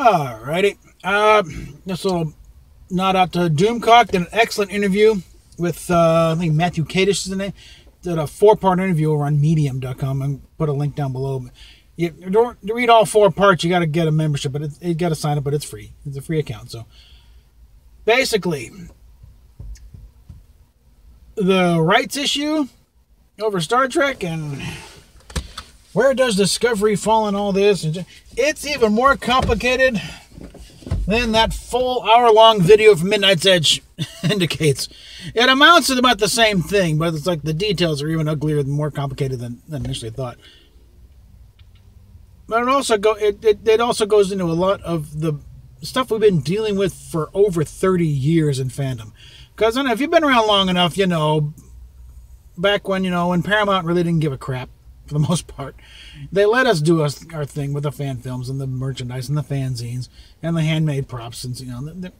Alrighty. This little nod out to Doomcock. Did an excellent interview with, I think Matthew Kadish is the name. Did a 4-part interview over on medium.com. and put a link down below. You don't read all 4 parts, you got to get a membership, but you got to sign up, but it's free. It's a free account. So basically, the rights issue over Star Trek and where does Discovery fall in all this? It's even more complicated than that full hour-long video from Midnight's Edge indicates. It amounts to about the same thing, but it's like the details are even uglier and more complicated than initially thought. But it also goes into a lot of the stuff we've been dealing with for over 30 years in fandom. Because I don't know, if you've been around long enough, you know, back when, when Paramount really didn't give a crap, for the most part, they let us do our thing with the fan films and the merchandise and the fanzines and the handmade props. And, as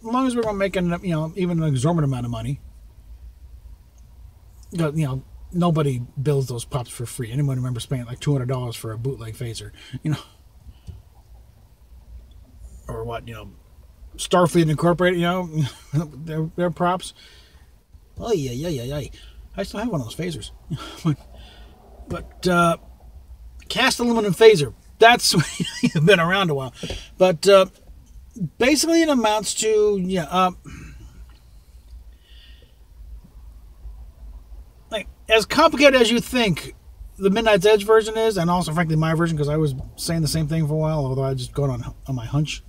long as we weren't making, even an exorbitant amount of money, nobody builds those props for free. Anyone remember spending like $200 for a bootleg phaser, or what, Starfleet Incorporated, their props. Oh yeah. I still have one of those phasers. But cast aluminum phaser, that's been around a while. But basically it amounts to, like, as complicated as you think the Midnight's Edge version is, and also frankly my version, because I was saying the same thing for a while, although I just going on my hunch.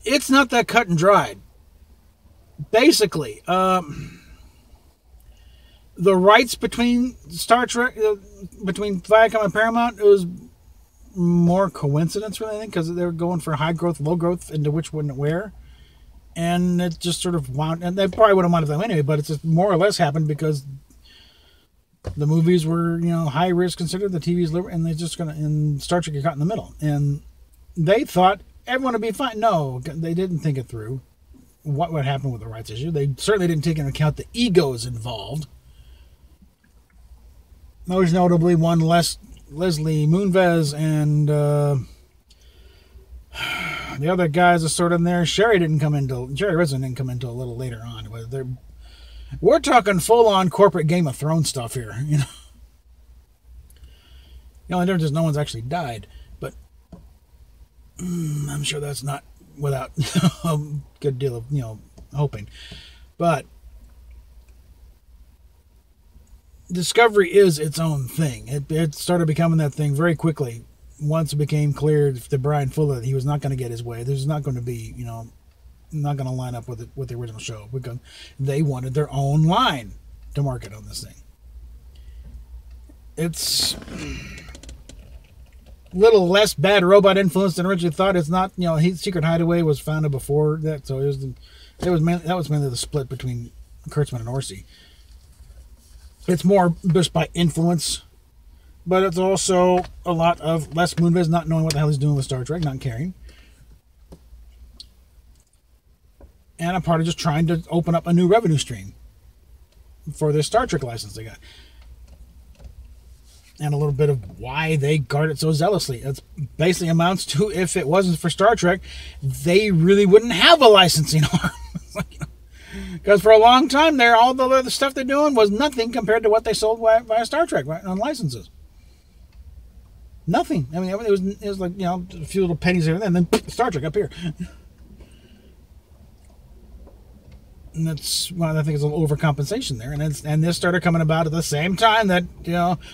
It's not that cut and dried. Basically, the rights between Star Trek, between Viacom and Paramount, it was more coincidence, really, I think, because they were going for high growth, low growth, into which wouldn't where. And it just sort of wound, and they probably would have wanted them anyway, but it just more or less happened because the movies were, high risk considered, the TV's low, and and Star Trek got caught in the middle. And they thought everyone would be fine. No, they didn't think it through, what would happen with the rights issue. They certainly didn't take into account the egos involved. Most notably, one Leslie Moonves and the other guys are sort of in there. Jerry Rizzo didn't come into a little later on. But we're talking full-on corporate Game of Thrones stuff here. The only difference is no one's actually died, but I'm sure that's not without a good deal of hoping. But Discovery is its own thing. It started becoming that thing very quickly. Once it became clear to Brian Fuller that he was not going to get his way, there's not going to be, not going to line up with the original show, because they wanted their own line to market on this thing. It's a little less bad robot influence than originally thought. It's not, Secret Hideaway was founded before that, so that was mainly the split between Kurtzman and Orsi. It's more just by influence, but it's also a lot of Les Moonves not knowing what the hell he's doing with Star Trek, not caring. And a part of just trying to open up a new revenue stream for this Star Trek license they got. And a little bit of why they guard it so zealously. It basically amounts to, if it wasn't for Star Trek, they really wouldn't have a licensing arm. Because for a long time there, all the other stuff they're doing was nothing compared to what they sold via Star Trek on licenses. Nothing. I mean, it was like, a few little pennies here and then Star Trek up here. And that's why I think it's a little overcompensation there. And this started coming about at the same time that,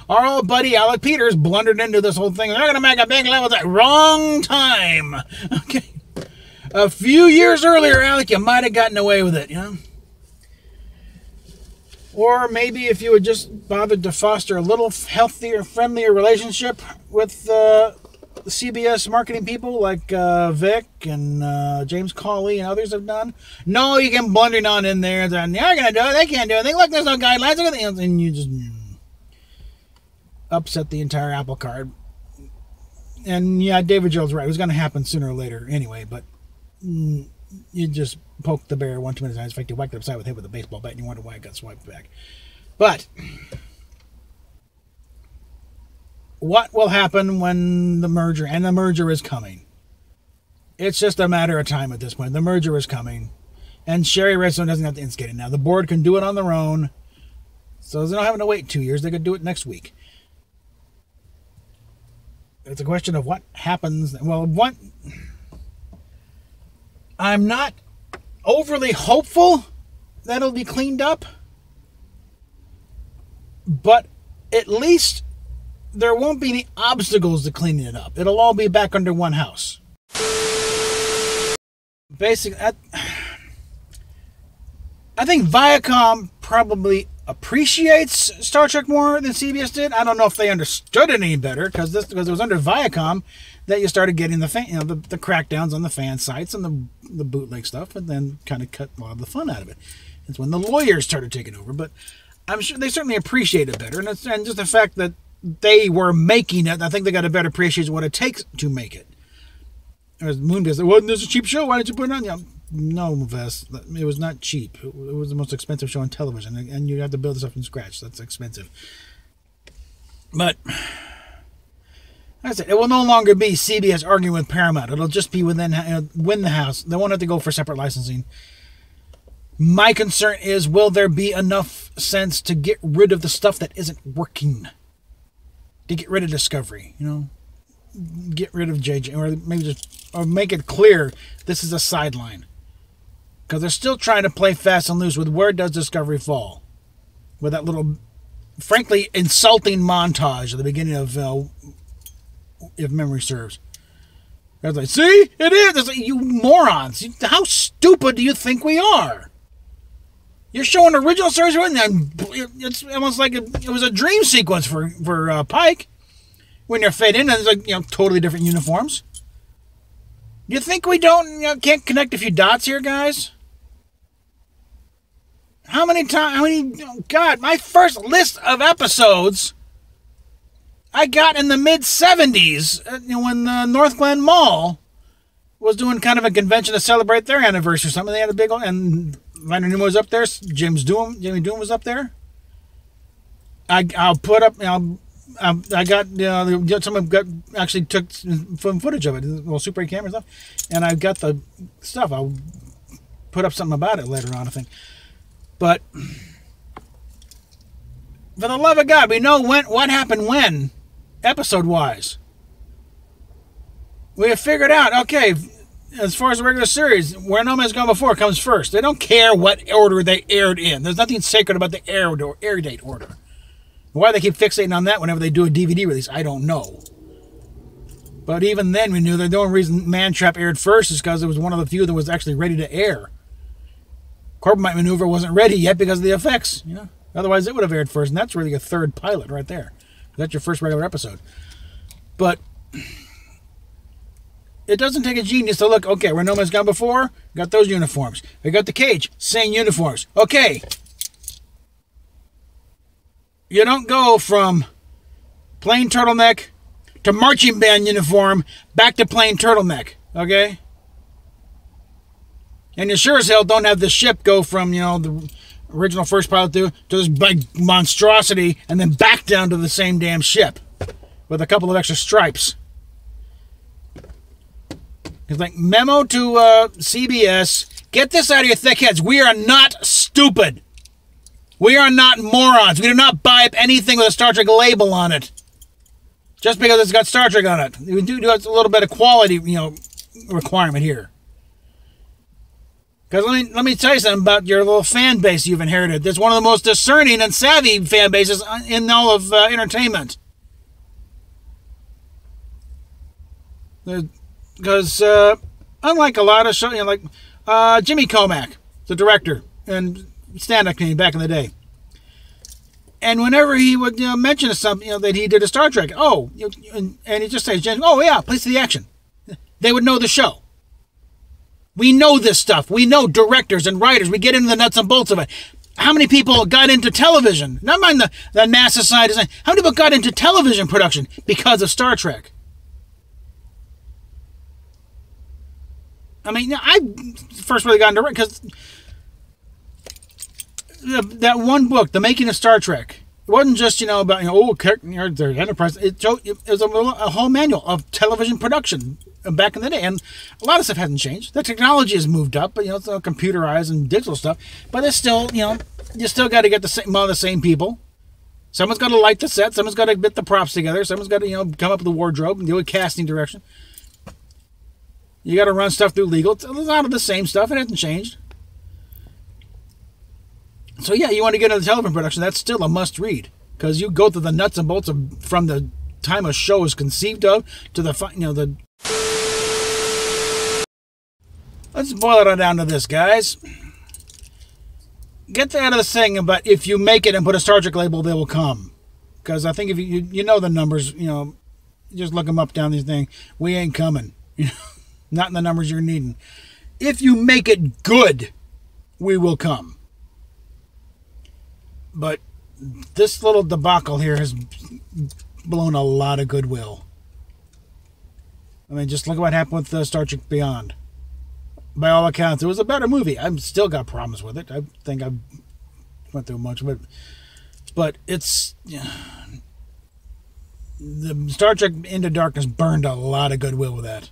our old buddy Alec Peters blundered into this whole thing. They're going to make a big level at wrong time. Okay. A few years earlier, Alec, you might have gotten away with it, Or maybe if you had just bothered to foster a little healthier, friendlier relationship with CBS marketing people like Vic and James Cawley and others have done. No, you can blunder on in there and say, they're going to do it, they can't do it. Look, there's no guidelines. And you just upset the entire apple cart. And yeah, David Gerald's right. It was going to happen sooner or later anyway, but you just poked the bear one too many times. In fact, you whacked it upside with him with a baseball bat and you wonder why it got swiped back. But what will happen when the merger, and the merger is coming, It's just a matter of time at this point. The merger is coming. And Sherry Redstone doesn't have to instigate it now. The board can do it on their own. So they're not having to wait 2 years. They could do it next week. It's a question of what happens. Well, I'm not overly hopeful that it'll be cleaned up. But at least there won't be any obstacles to cleaning it up. It'll all be back under one house. Basically, I think Viacom probably appreciates Star Trek more than CBS did. I don't know if they understood it any better because it was under Viacom that you started getting the the crackdowns on the fan sites and the bootleg stuff, and then kind of cut a lot of the fun out of it. It's when the lawyers started taking over, but I'm sure they certainly appreciate it better, and just the fact that they were making it, I think they got a better appreciation of what it takes to make it. As Moonbase said, wasn't this a cheap show? Why didn't you put it on? Yeah, no, Vess, it was not cheap. It was the most expensive show on television, and you have to build this up from scratch. That's expensive. But that's it. It will no longer be CBS arguing with Paramount. It'll just be win the house. They won't have to go for separate licensing. My concern is, will there be enough sense to get rid of the stuff that isn't working? To get rid of Discovery, get rid of JJ, or maybe or make it clear this is a sideline, because they're still trying to play fast and loose with where does Discovery fall, with that little, frankly, insulting montage at the beginning of If Memory Serves. I was like, see, it is. It's like, you morons! How stupid do you think we are? You're showing original series, and it's almost like it was a dream sequence for Pike. When you're fed in, and it's like, totally different uniforms. Do you think we can't connect a few dots here, guys? God, my first list of episodes I got in the mid-'70s, when the North Glen Mall was doing kind of a convention to celebrate their anniversary or something. They had a big one, and Leonard Nimoy was up there. Jimmy Doom was up there. I'll put up, I got, someone actually took some footage of it, little Super 8 camera stuff, and I've got the stuff. I'll put up something about it later on, I think. But for the love of God, we know what happened when, episode-wise. We have figured out, okay, as far as the regular series, Where No Man's Gone Before comes first. They don't care what order they aired in. There's nothing sacred about the air date order. Why they keep fixating on that whenever they do a DVD release, I don't know. But even then, we knew that the only reason Man Trap aired first is because it was one of the few that was actually ready to air. Corbomite Maneuver wasn't ready yet because of the effects. Otherwise, it would have aired first, and that's really a third pilot right there. That's your first regular episode. But it doesn't take a genius to look, okay, Where No Man's Gone Before, got those uniforms. We got The Cage, same uniforms. Okay. You don't go from plain turtleneck to marching band uniform back to plain turtleneck, okay? And you sure as hell don't have the ship go from, the original first pilot to this big monstrosity and then back down to the same damn ship with a couple of extra stripes. It's like, memo to CBS, get this out of your thick heads. We are not stupid. We are not morons. We do not buy up anything with a Star Trek label on it. Just because it's got Star Trek on it. We do a little bit of quality, requirement here. Because let me tell you something about your little fan base you've inherited. It's one of the most discerning and savvy fan bases in all of entertainment. Because unlike a lot of shows, like Jimmy Comack, the director and stand-up comedian back in the day, and whenever he would mention something that he did a Star Trek, and he just says, "Oh yeah, place of the action," they would know the show. We know this stuff. We know directors and writers. We get into the nuts and bolts of it. How many people got into television? Not mind the NASA side. How many people got into television production because of Star Trek? I mean, I first really got into it because that one book, The Making of Star Trek, it wasn't just, about, their Enterprise. It was a whole manual of television production, back in the day. And a lot of stuff hasn't changed. The technology has moved up, but it's all computerized and digital stuff. But it's still, you still got to get the same people. Someone's got to light the set. Someone's got to get the props together. Someone's got to, come up with the wardrobe and do a casting direction. You got to run stuff through legal. It's a lot of the same stuff. It hasn't changed. So yeah, you want to get into the television production. That's still a must read, because you go through the nuts and bolts from the time a show is conceived of to the Let's boil it on down to this, guys. Get out of this thing, but if you make it and put a Star Trek label, they will come. Because I think if you know the numbers, just look them up down these things. We ain't coming. Not in the numbers you're needing. If you make it good, we will come. But this little debacle here has blown a lot of goodwill. I mean, just look at what happened with Star Trek Beyond. By all accounts, it was a better movie. I've still got problems with it. I think I've went through much of it. But it's... the Star Trek Into Darkness burned a lot of goodwill with that.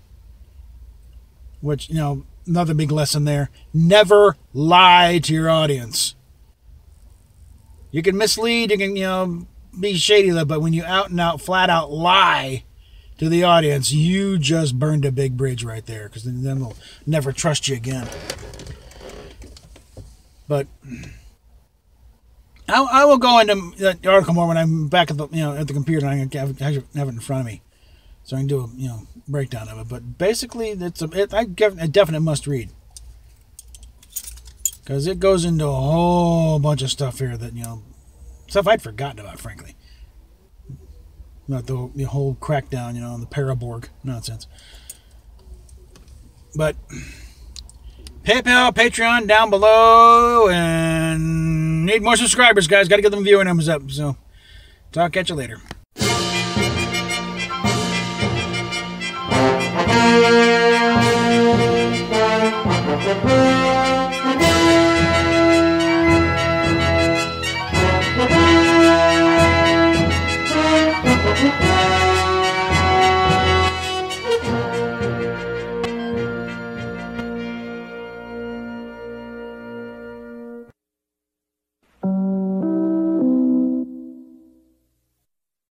Which, another big lesson there. Never lie to your audience. You can mislead, you can, be shady, but when you out and out, flat out lie to the audience, you just burned a big bridge right there, because then they'll never trust you again. But I will go into that article more when I'm back at the computer and I have it in front of me, so I can do a breakdown of it. But basically, I give a definite must read, because it goes into a whole bunch of stuff here that stuff I'd forgotten about, frankly. Not the whole crackdown, on the Paraborg nonsense. But PayPal, Patreon down below, and need more subscribers, guys. Got to get them viewer numbers up. So, talk at you later.